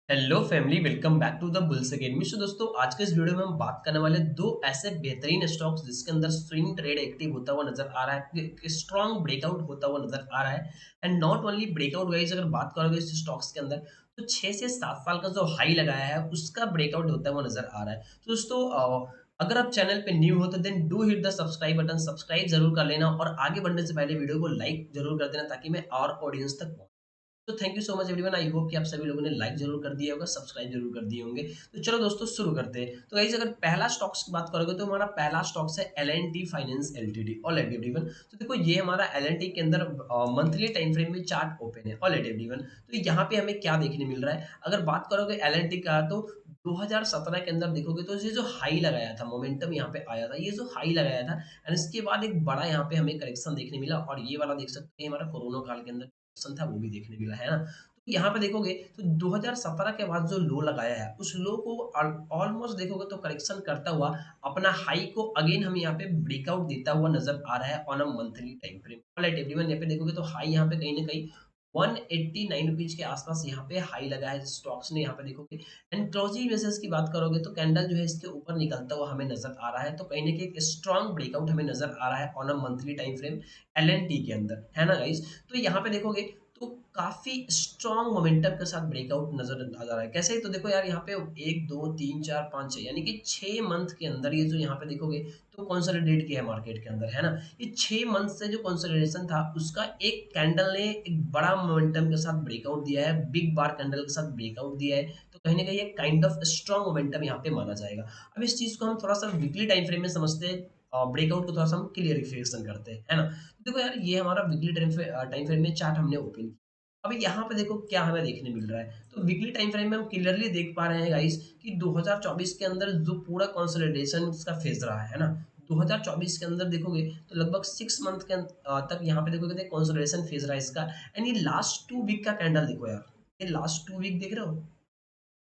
Hello family, welcome back to the bulls again. Mister दोस्तों, आज के इस वीडियो में हम बात करने वाले दो ऐसे बेहतरीन स्टॉक्स जिसके अंदर स्विंग ट्रेड एक्टिव होता हुआ नजर आ रहा है, स्ट्रॉन्ग ब्रेकआउट होता हुआ नजर आ रहा है। And not only breakout wise अगर बात करोगे इस स्टॉक्स के अंदर, तो 6 से 7 साल का जो हाई लगाया है उसका ब्रेकआउट होता हुआ नजर आ रहा है। तो दोस्तों, अगर आप चैनल पे न्यू हो तो then do hit the subscribe button, subscribe जरूर कर लेना और आगे बढ़ने से पहले वीडियो को लाइक जरूर कर देना ताकि मैं और ऑडियंस तक पहुंच। तो thank you so much everyone. I hope कि आप सभी लोगों ने लाइक जरूर कर दिया होगा, सब्सक्राइब जरूर कर दिए होंगे। तो चलो दोस्तों, शुरू करते हैं। तो गाइस, अगर पहला स्टॉक्स की बात करोगे तो हमारा पहला स्टॉक्स है L&T finance LTD. Alright everyone, तो देखो ये हमारा L&T के अंदर मंथली टाइम फ्रेम में चार्ट ओपन है। ऑलराइट एवरीवन, तो यहाँ पे हमें क्या देखने मिल रहा है, अगर बात करोगे L&T का, तो 2017 के अंदर देखोगे तो ये जो हाई लगाया था, मोमेंटम यहाँ पे आया था, ये जो हाई लगाया था एंड इसके बाद एक बड़ा यहाँ पे हमें करेक्शन देखने मिला। और ये वाला देख सकते हैं, हमारा कोरोना काल के अंदर था वो भी देखने मिला है ना। तो यहाँ पे देखोगे तो 2017 के बाद जो लो लगाया है उस लो को ऑलमोस्ट देखोगे तो करेक्शन करता हुआ अपना हाई को अगेन हम यहाँ पे ब्रेकआउट देता हुआ नजर आ रहा है on a monthly time frame. Alright everyone, यहाँ पे देखोगे तो हाई यहाँ पे कहीं ना कहीं 189 रुपीज के आसपास यहाँ पे हाई लगा है स्टॉक्स ने, यहाँ पे देखोगे। एंड क्लोजिंग बेसिस की बात करोगे तो कैंडल जो है इसके ऊपर निकलता हुआ हमें नजर आ रहा है, तो कहीं ना कहीं एक स्ट्रॉन्ग ब्रेकआउट हमें नजर आ रहा है on a monthly time frame L&T के अंदर, है ना गाइस। तो यहाँ पे देखोगे तो काफ़ी स्ट्रॉन्ग मोमेंटम के साथ ब्रेकआउट नज़र आ जा रहा है। कैसे? तो देखो यार, यहाँ पे 1, 2, 3, 4, 5, 6 यानी कि 6 मंथ के अंदर ये जो यहाँ पे देखोगे तो कंसोलिडेट किया है मार्केट के अंदर, है ना? ये 6 मंथ से जो कंसोलिडेशन था उसका एक कैंडल ने एक बड़ा मोमेंटम के साथ ब्रेकआउट दिया है, बिग बार कैंडल के साथ ब्रेकआउट दिया है। तो कहीं न कहीं एक काइंड ऑफ स्ट्रॉन्ग मोमेंटम यहाँ पे माना जाएगा। अब इस चीज़ को हम थोड़ा-सा वीकली टाइम फ्रेम में समझते हैं, ब्रेकआउट को थोड़ा-सा हम क्लियरिफिकेशन करते हैं, है ना? देखो यार, ये हमारा वीकली टाइम फ्रेम में चार्ट हमने ओपन किया। अभी यहाँ पे देखो क्या हमें देखने मिल रहा है। तो वीकली टाइम फ्रेम में हम क्लियरली देख पा रहे हैं गाइस कि 2024 के अंदर जो पूरा कंसोलिडेशन का फेज रहा है ना, 2024 के अंदर देखोगे तो लगभग 6 मंथ के तक यहाँ पे देखोगे तो कंसोलिडेशन फेज रहा है इसका। एंड ये लास्ट 2 वीक का कैंडल देखो यार, ये लास्ट 2 वीक देख रहे हो?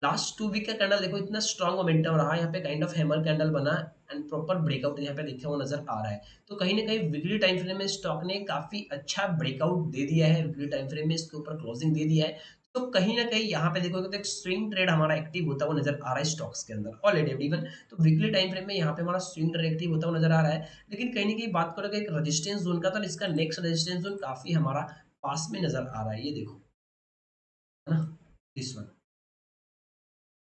लास्ट 2 वीक का कैंडल देखो, इतना स्ट्रॉन्ग मोमेंटम रहा, यहाँ पे काइंड ऑफ हैमर कैंडल बना एंड प्रॉपर ब्रेकआउट यहाँ पे देखा हुआ नज़र आ रहा है। तो कहीं न कहीं वीकली टाइम फ्रेम में स्टॉक ने काफ़ी अच्छा ब्रेकआउट दे दिया है, वीकली टाइम फ्रेम में इसके ऊपर क्लोजिंग दे दिया है। तो कहीं न कहीं यहाँ पे देखोगे तो एक स्विंग ट्रेड हमारा एक्टिव होता हुआ नज़र आ रहा है स्टॉक्स के अंदर। ऑलरेडी एवरीवन, तो वीकली टाइम फ्रेम में यहाँ पे हमारा स्विंग ट्रेड एक्टिव होता हुआ नज़र आ रहा है। लेकिन कहीं न कहीं बात करोगे एक रेजिस्टेंस ज़ोन का, तो इसका नेक्स्ट रेजिस्टेंस ज़ोन काफ़ी हमारा पास में नज़र आ रहा है। ये देखो, है ना? This one.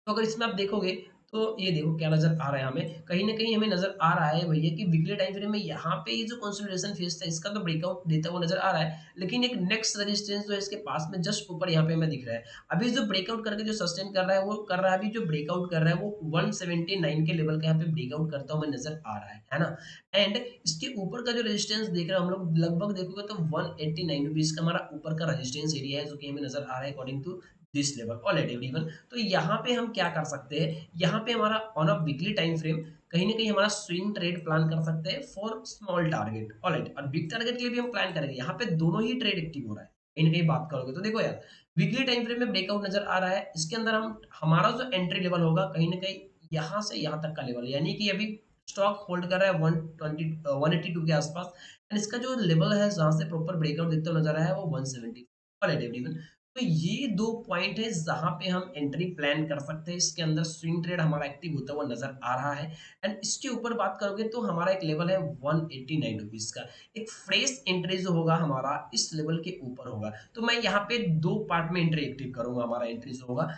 तो अगर इसमें आप देखोगे तो ये देखो क्या नज़र आ रहा है हमें, कहीं न कहीं हमें नज़र आ रहा है भैया कि वीकली टाइम फ्रेम में यहाँ पे ये जो कंसोलिडेशन फेज़ था इसका तो ब्रेकआउट देता हुआ नज़र आ रहा है। लेकिन एक नेक्स्ट रेजिस्टेंस जो है इसके पास में जस्ट ऊपर यहाँ पे हमें दिख रहा है। अभी जो ब्रेकआउट करके जो सस्टेन कर रहा है वो कर रहा है, अभी जो ब्रेकआउट कर रहा है वो 179 के लेवल का यहाँ पे ब्रेकआउट करता हुआ हमें नज़र आ रहा है ना? एंड इसके ऊपर का जो रेजिस्टेंस देख रहे हो हम लोग, लगभग देखोगे तो 189 रुपीज़ का हमारा ऊपर का रेजिस्टेंस एरिया है जो कि हमें नज़र आ रहा है according to this level. Alright everyone, तो यहाँ पे हम क्या कर सकते हैं, यहाँ पे हमारा on a weekly time frame कहीं न कहीं हमारा स्विंग ट्रेड प्लान कर सकते हैं फॉर स्मॉल टारगेट। ऑलराइट, और बिग टारगेट के लिए भी हम प्लान करेंगे। यहाँ पे दोनों ही ट्रेड एक्टिव हो रहा है। कहीं न कहीं बात करोगे तो देखो यार, वीकली टाइम फ्रेम में ब्रेकआउट नज़र आ रहा है। इसके अंदर हम हमारा जो एंट्री लेवल होगा कहीं न कहीं यहाँ से यहाँ तक का लेवल, यानी कि अभी स्टॉक होल्ड कर रहा है 182 के आसपास एंड इसका जो लेवल है जहाँ से प्रॉपर ब्रेकआउट देखते हुए नज़र आया है वो 170। ऑलराइट एवरीवन, तो ये 2 पॉइंट है जहाँ पे हम एंट्री प्लान कर सकते हैं। इसके अंदर स्विंग ट्रेड हमारा एक्टिव होता हुआ नज़र आ रहा है एंड इसके ऊपर बात करोगे तो हमारा एक लेवल है 189 रुपीज़ का। एक फ्रेश एंट्री जो होगा हमारा इस लेवल के ऊपर होगा। तो मैं यहाँ पे 2 पार्ट में एंट्री एक्टिव करूँगा। हमारा एंट्री जो होगा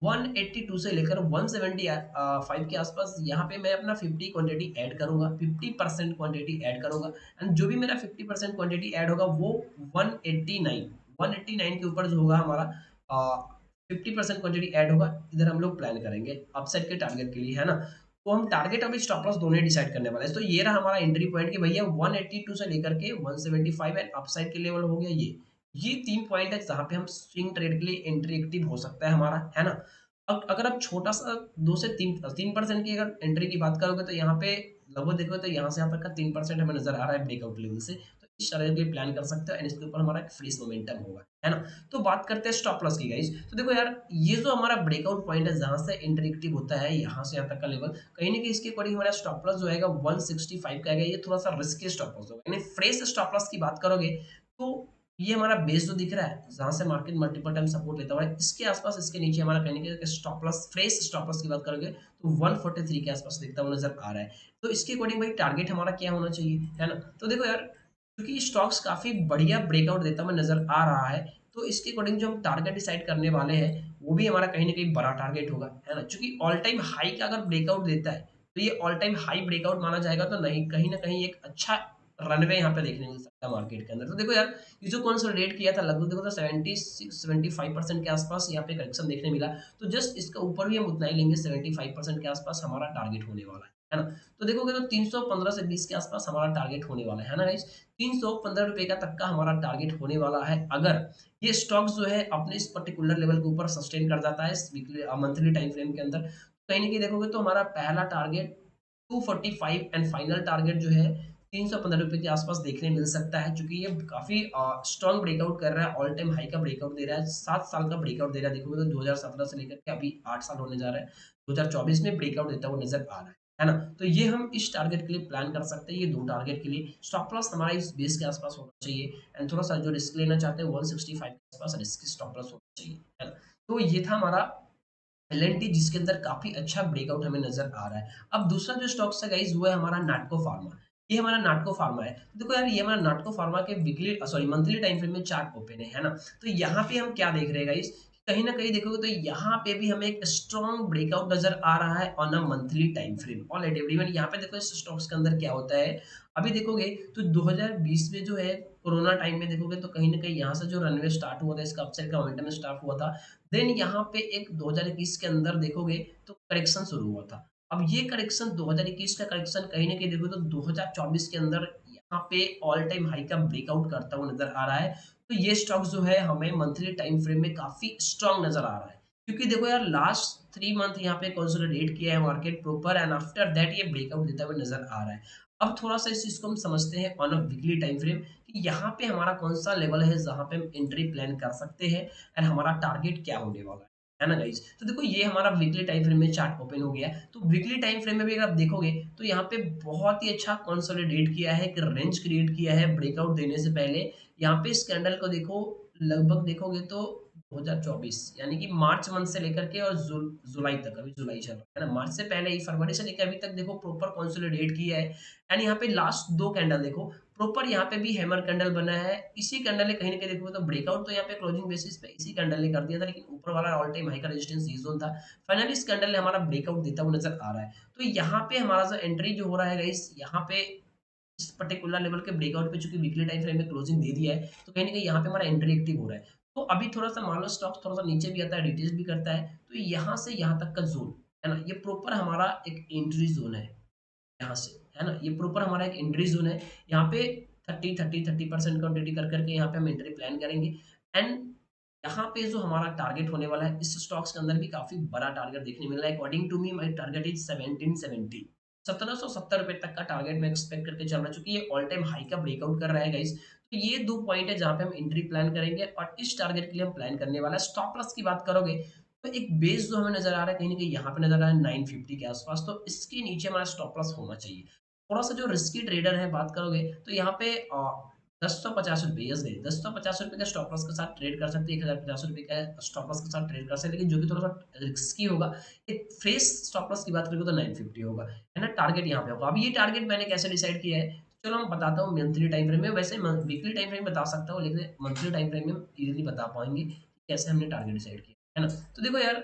182 से लेकर 175 के आसपास, यहाँ पे मैं अपना 50 क्वांटिटी ऐड करूँगा, 50% क्वांटिटी ऐड करूँगा एंड जो भी मेरा 50% क्वांटिटी ऐड होगा वो 189 189 के ऊपर जो होगा हमारा 50% क्वांटिटी ऐड होगा, इधर हम लोग प्लान करेंगे अपसाइड के टारगेट के लिए, है ना? तो हम टारगेट अभी स्टॉप लॉस दोनों ही डिसाइड करने वाले हैं। तो ये रहा हमारा एंट्री पॉइंट कि भैया 182 से लेकर के 175 एंड अपसाइड के लेवल हो गया ये 3 पॉइंट है जहाँ पे हम स्विंग ट्रेड के लिए एंट्री एक्टिव हो सकता है हमारा, है ना? अब अगर आप छोटा-सा 2 से 3% की अगर एंट्री की बात करोगे तो यहाँ पे लगभग देखोगे तो यहाँ से यहाँ तक का 3% हमें नज़र आ रहा है ब्रेकआउट लेवल से। तो इस तरह के प्लान कर सकते हो एंड इसके ऊपर हमारा एक फ्रीज़ मोमेंटम होगा, है ना? तो बात करते हैं स्टॉप लॉस की गाइस। तो देखो यार, ये जो हमारा ब्रेकआउट पॉइंट है जहाँ से एंट्री एक्टिव होता है यहाँ से यहाँ तक का लेवल, कहीं न कहीं इसके अकॉर्डिंग हमारा स्टॉप लॉस जो आएगा 165 का आएगा। ये थोड़ा-सा रिस्की स्टॉप लॉस होगा। यानी फ्रेश स्टॉप लॉस की बात करोगे तो ये हमारा बेस जो दिख रहा है, जहाँ से मार्केट मल्टीपल टाइम सपोर्ट लेता हुआ है, इसके आसपास, इसके नीचे हमारा कहने के stop loss, fresh stop loss की बात करोगे तो 143 के आसपास दिखता हुआ नज़र आ रहा है। तो इसके अकॉर्डिंग भाई टारगेट हमारा क्या होना चाहिए, है ना? तो देखो यार, क्योंकि स्टॉक्स काफ़ी बढ़िया ब्रेकआउट देता हुआ नज़र आ रहा है, तो इसके अकॉर्डिंग जो हम टारगेट डिसाइड करने वाले हैं, वो भी हमारा कहीं न कहीं बड़ा टारगेट होगा, है ना? चूँकि ऑल टाइम हाई का अगर ब्रेकआउट देता है, तो ये ऑल टाइम हाई ब्रेकआउट माना जाएगा, तो नहीं, कहीं न कहीं एक अच्छा रनवे यहाँ पे देखने मिल सकता है मार्केट के अंदर। तो देखो यार, ये जो कंसोलिडेट किया था लगभग देखो तो 76-75% के आसपास यहाँ पे करेक्शन देखने मिला। तो जस्ट इसके ऊपर भी हम उतना ही लेंगे, 75% के आसपास हमारा टारगेट होने वाला है ना? तो देखोगे तो 315 से 20 के आसपास हमारा टारगेट होने वाला है ना गाइस? ₹315 का तक का हमारा टारगेट होने वाला है, अगर ये स्टॉक्स जो है अपने इस पर्टिकुलर लेवल के ऊपर सस्टेन कर जाता है इस वीकली मंथली टाइम फ्रेम के अंदर। कहीं न कहीं देखोगे तो हमारा पहला टारगेट 245 एंड फाइनल टारगेट जो है ₹315 के आसपास देखने मिल सकता है, चूँकि ये काफ़ी स्ट्रॉन्ग ब्रेकआउट कर रहा है, ऑल टाइम हाई का ब्रेकआउट दे रहा है, 7 साल का ब्रेकआउट दे रहा है। देखोगे तो 2017 से लेकर के अभी 8 साल होने जा रहा है, 2024 में ब्रेकआउट देता हुआ नज़र आ रहा है ना? तो ये हम इस टारगेट के लिए प्लान कर सकते हैं, ये 2 टारगेट के लिए। स्टॉप लॉस हमारा इस बेस के आसपास होना चाहिए एंड थोड़ा-सा जो रिस्क लेना चाहते हैं 165 के आसपास रिस्क स्टॉप लॉस होना चाहिए, है ना? तो ये था हमारा एल&टी, जिसके अंदर काफ़ी अच्छा ब्रेकआउट हमें नज़र आ रहा है। अब दूसरा जो स्टॉक्स है गाइज़, वो है हमारा नैटको फार्मा। ये हमारा नैटको फार्मा है। तो देखो यार, ये हमारा नैटको फार्मा के मंथली टाइम फ्रेम में चार्ट ओपन है ना? तो यहाँ पे हम क्या देख रहे हैं गाइज़, कहीं न कहीं देखोगे तो यहाँ पे भी हमें एक स्ट्रॉन्ग ब्रेकआउट नज़र आ रहा है on a monthly time frame. Alright everyone, यहाँ पे देखो इस स्टॉक्स के अंदर क्या होता है, अभी देखोगे तो 2020 में जो है कोरोना टाइम में देखोगे तो कहीं न कहीं यहाँ से जो रनवे स्टार्ट हुआ था, इसका अपसाइड का मोमेंटम स्टार्ट हुआ था। देन यहाँ पे एक 2021 के अंदर देखोगे तो करेक्शन शुरू हुआ था। अब ये करेक्शन 2021 का करेक्शन कहीं न कहीं देखो तो 2024 के अंदर यहाँ पे ऑल टाइम हाई का ब्रेकआउट करता हुआ नज़र आ रहा है। तो ये स्टॉक जो है हमें मंथली टाइम फ्रेम में काफ़ी स्ट्रॉन्ग नज़र आ रहा है। क्योंकि देखो यार, लास्ट 3 मंथ यहाँ पे कंसोलिडेट किया है market proper and after that ये ब्रेकआउट देता हुआ नज़र आ रहा है। अब थोड़ा-सा इस चीज़ को हम समझते हैं on a weekly time frame कि यहाँ पे हमारा कौन-सा लेवल है जहाँ पे हम एंट्री प्लान कर सकते हैं एंड हमारा टारगेट क्या होने वाला है ना गाइस? तो देखो, ये हमारा वीकली टाइम फ्रेम में चार्ट ओपन हो गया है। तो वीकली टाइम फ्रेम में भी अगर आप देखोगे तो यहाँ पे बहुत ही अच्छा कंसोलिडेट किया है, एक रेंज क्रिएट किया है ब्रेकआउट देने से पहले। यहाँ पे इस कैंडल को देखो, लगभग देखोगे तो 2024 यानी कि मार्च मंथ से लेकर के और जुलाई तक, अभी जुलाई चल रहा है ना, मार्च से पहले ही फरवरी से लेकर अभी तक देखो प्रॉपर कंसोलिडेट किया है। एंड यहाँ पे लास्ट 2 कैंडल देखो, प्रॉपर यहाँ पे भी हैमर कैंडल बना है। इसी कैंडल ने कहीं न कहीं देखोगे तो ब्रेकआउट तो यहाँ पे क्लोजिंग बेसिस पे इसी कैंडल ने कर दिया था, लेकिन ऊपर वाला ऑल टाइम हाई का रेजिस्टेंस ये ज़ोन था। फाइनली इस कैंडल ने हमारा ब्रेकआउट देता हुआ नज़र आ रहा है। तो यहाँ पे हमारा जो एंट्री जो हो रहा है गाइस, यहाँ पे इस पर्टिकुलर लेवल के ब्रेकआउट पे चूँकि वीकली टाइम फ्रेम में क्लोजिंग दे दिया है, तो कहीं न कहीं यहाँ पे हमारा एंट्री एक्टिव हो रहा है। तो अभी थोड़ा-सा मान लो स्टॉक थोड़ा-सा नीचे भी आता है, रिट्रेस भी करता है, तो यहाँ से यहाँ तक का ज़ोन, है ना? ये प्रॉपर हमारा एक एंट्री ज़ोन है। यहाँ से, है ना? ये प्रॉपर हमारा एक एंट्री ज़ोन है। यहाँ पे 30-30-30% क्वांटिटी कर कर के यहाँ पे हम एंट्री प्लान करेंगे एंड यहाँ पे जो हमारा टारगेट होने वाला है, इस स्टॉक्स के अंदर भी काफ़ी बड़ा टारगेट देखने मिल रहा है। According to me my target is 1770, ₹1770 तक का टारगेट मैं एक्सपेक्ट करके चल रहा हूँ, चूँकि ये ऑल टाइम हाई का ब्रेकआउट कर रहा है गाइज़। तो ये 2 पॉइंट है जहाँ पे हम एंट्री प्लान करेंगे और इस टारगेट के लिए हम प्लान करने वाला है। स्टॉप लॉस की बात करोगे तो एक बेस जो हमें नज़र आ रहा है, कहीं न कहीं यहाँ पे नज़र आ रहा है 950 के आस-पास, तो इसके नीचे हमारा स्टॉप लॉस होना चाहिए। थोड़ा-सा जो रिस्की ट्रेडर है बात करोगे तो यहाँ पे ₹1050 यस गाइस, ₹1050 का स्टॉप लॉस के साथ ट्रेड कर सकते हैं, ₹1050 का स्टॉप लॉस के साथ ट्रेड कर सकते हैं, लेकिन जो कि थोड़ा-सा रिस्की होगा। एक फ्रेश स्टॉप लॉस की बात करोगे तो 950 होगा, है ना? टारगेट यहाँ पे होगा। अब ये टारगेट मैंने कैसे डिसाइड किया है? चलो मैं बताता हूँ मंथली टाइम फ्रेम में, वैसे म वीकली टाइम फ्रेम में बता सकता हूँ, लेकिन मंथली टाइम फ्रेम में ईज़िली बता पाएँगे कि कैसे हमने टारगेट डिसाइड किया, है ना? तो देखो यार,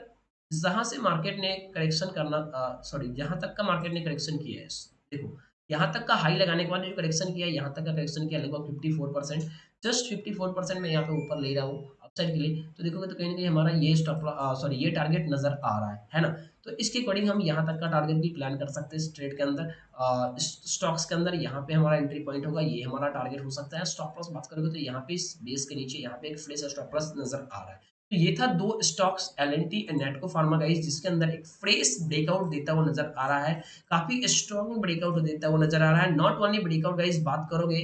जहाँ से मार्केट ने करेक्शन करना सॉरी जहाँ तक का मार्केट ने करेक्शन किया है, देखो यहाँ तक का हाई लगाने के बाद जो करेक्शन किया है, यहाँ तक का करेक्शन किया लगभग 54%, जस्ट 54% मैं यहाँ पे ऊपर ले रहा हूँ अपसाइड के लिए। तो देखोगे तो कहीं न कहीं हमारा ये सॉरी ये टारगेट नज़र आ रहा है ना? तो इसके अकॉर्डिंग हम यहाँ तक का टारगेट भी प्लान कर सकते हैं इस ट्रेड के अंदर। इस स्टॉक्स के अंदर यहाँ पे हमारा एंट्री पॉइंट होगा, ये हमारा टारगेट हो सकता है। स्टॉप लॉस बात करोगे तो यहाँ पे इस बेस के नीचे यहाँ पे एक फ्रेश स्टॉप लॉस नज़र आ रहा है। तो ये था 2 stocks L&T and Natco pharma guys, जिसके अंदर एक फ्रेश ब्रेकआउट देता हुआ नज़र आ रहा है। काफ़ी स्ट्रॉन्ग ब्रेकआउट देता हुआ नज़र आ रहा है। नॉट ओनली ब्रेकआउट गाइस, बात करोगे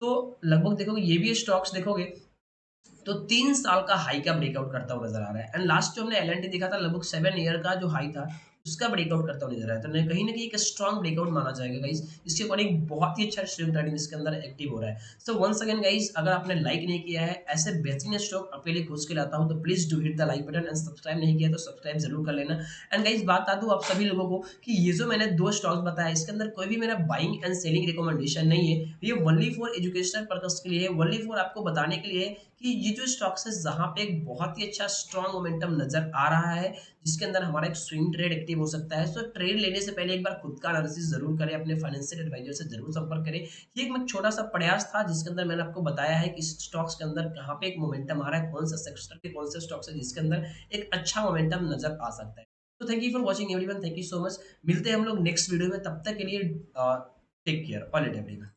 तो लगभग देखोगे ये भी स्टॉक्स देखोगे तो 3 साल का हाई का ब्रेकआउट करता हुआ नज़र आ रहा है एंड लास्ट जो हमने एल&टी देखा था लगभग 7 ईयर का जो हाई था, उसका ब्रेकआउट करता हुआ नजर आया, तो कहीं ना कहीं एक स्ट्रॉन्ग ब्रेकआउट माना जाएगा गाइस। इसके अकॉर्डिंग बहुत ही अच्छा स्विंग ट्रेडिंग इसके अंदर एक्टिव हो रहा है। सो वंस अगेन गाइस, अगर आपने लाइक नहीं किया है, ऐसे बेहतरीन स्टॉक आपके लिए खोज के लाता हूँ, तो please do hit the like button, and subscribe नहीं किया तो सब्सक्राइब जरूर कर लेना। एंड गाइस बात बता दूं आप सभी लोगों को कि ये जो मैंने दो स्टॉक्स बताया, इसके अंदर कोई भी मेरा बाइंग एंड सेलिंग रिकमेंडेशन नहीं है। ये ओनली फॉर एजुकेशनल पर्पस के लिए है, ओनली फॉर आपको बताने के लिए है कि ये जो स्टॉक्स है जहां पे एक बहुत ही अच्छा स्ट्रॉन्ग मोमेंटम नजर आ रहा है, जिसके अंदर हमारा एक स्विंग ट्रेड एक्टिव हो सकता है। सो ट्रेड लेने से पहले एक बार खुद का एनालिसिस जरूर करें, अपने फाइनेंशियल एडवाइजर से जरूर संपर्क करें। ये एक छोटा सा प्रयास था जिसके अंदर मैंने आपको बताया है कि स्टॉक्स के अंदर कहाँ पे एक मोमेंटम आ रहा है, कौन सा सेक्टर के कौन से स्टॉक्स है जिसके अंदर एक अच्छा मोमेंटम नजर आ सकता है। तो thank you for watching everyone, thank you so much. मिलते हैं हम लोग नेक्स्ट वीडियो में, तब तक के लिए take care, all it everyone.